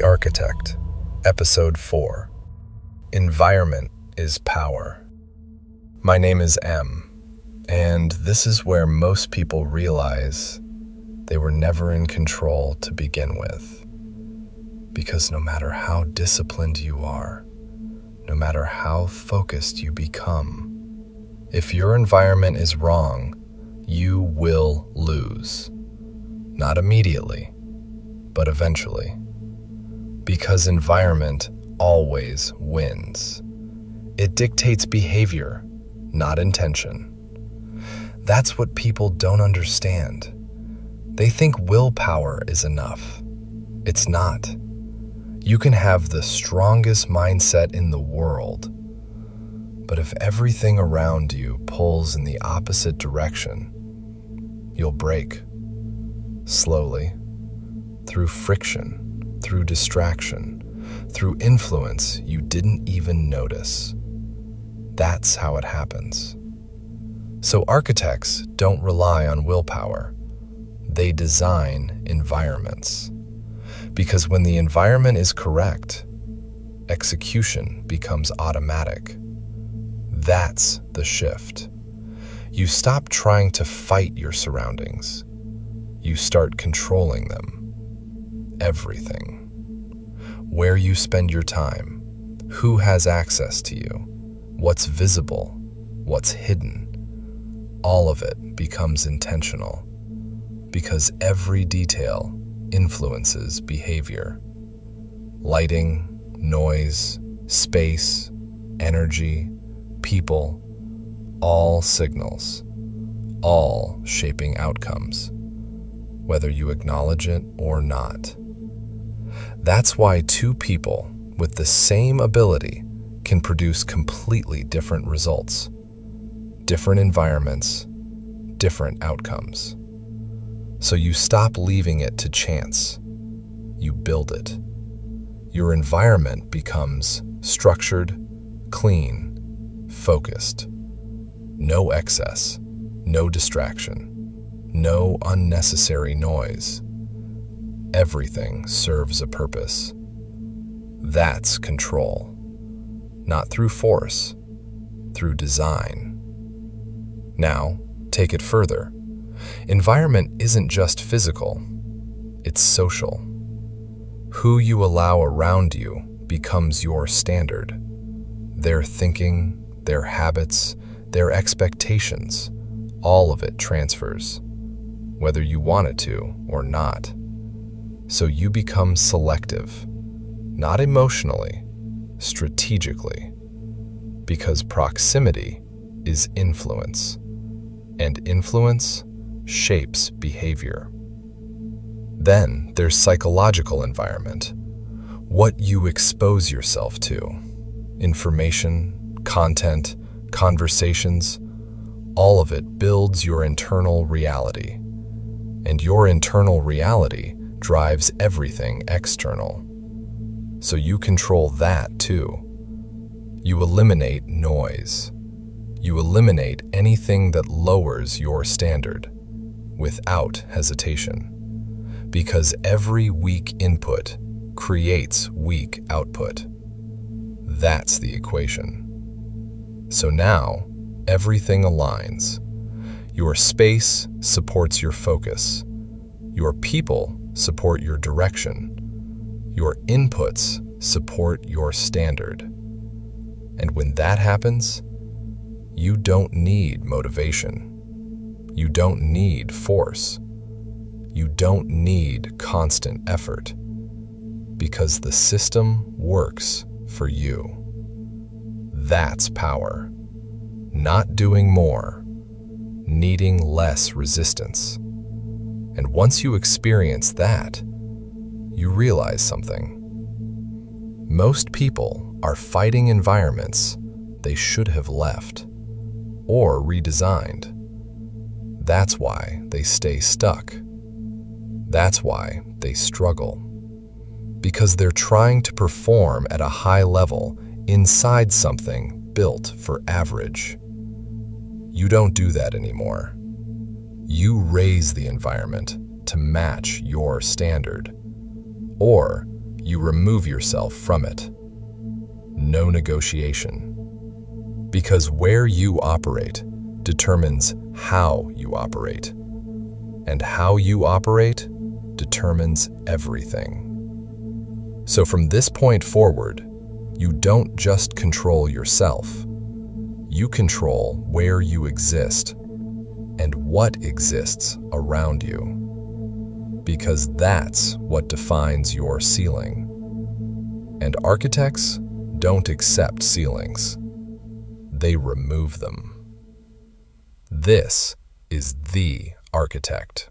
The Architect, Episode 4. Environment is Power. My name is M, and this is where most people realize they were never in control to begin with. Because no matter how disciplined you are, no matter how focused you become, if your environment is wrong, you will lose. Not immediately, but eventually. Because environment always wins. It dictates behavior, not intention. That's what people don't understand. They think willpower is enough. It's not. You can have the strongest mindset in the world, but if everything around you pulls in the opposite direction, you'll break. Slowly, through friction, through distraction, through influence you didn't even notice. That's how it happens. So architects don't rely on willpower. They design environments. Because when the environment is correct, execution becomes automatic. That's the shift. You stop trying to fight your surroundings. You start controlling them. Everything. Where you spend your time, who has access to you, what's visible, what's hidden, all of it becomes intentional because every detail influences behavior. Lighting, noise, space, energy, people, all signals, all shaping outcomes, whether you acknowledge it or not. That's why two people with the same ability can produce completely different results, different environments, different outcomes. So you stop leaving it to chance. You build it. Your environment becomes structured, clean, focused. No excess, no distraction, no unnecessary noise. Everything serves a purpose. That's control. Not through force, through design. Now, take it further. Environment isn't just physical, it's social. Who you allow around you becomes your standard. Their thinking, their habits, their expectations, all of it transfers, whether you want it to or not. So you become selective, not emotionally, strategically, because proximity is influence, and influence shapes behavior. Then there's psychological environment, what you expose yourself to, information, content, conversations, all of it builds your internal reality, and your internal reality drives everything external. So you control that too. You eliminate noise. You eliminate anything that lowers your standard without hesitation. Because every weak input creates weak output. That's the equation. So now, everything aligns. Your space supports your focus. Your people support your direction. Your inputs support your standard. And when that happens, you don't need motivation. You don't need force. You don't need constant effort. Because the system works for you. That's power. Not doing more, needing less resistance. And once you experience that, you realize something. Most people are fighting environments they should have left or redesigned. That's why they stay stuck. That's why they struggle. Because they're trying to perform at a high level inside something built for average. You don't do that anymore. You raise the environment to match your standard. Or you remove yourself from it. No negotiation. Because where you operate determines how you operate. And how you operate determines everything. So from this point forward, you don't just control yourself. You control where you exist and what exists around you. Because that's what defines your ceiling. And architects don't accept ceilings. They remove them. This is the architect.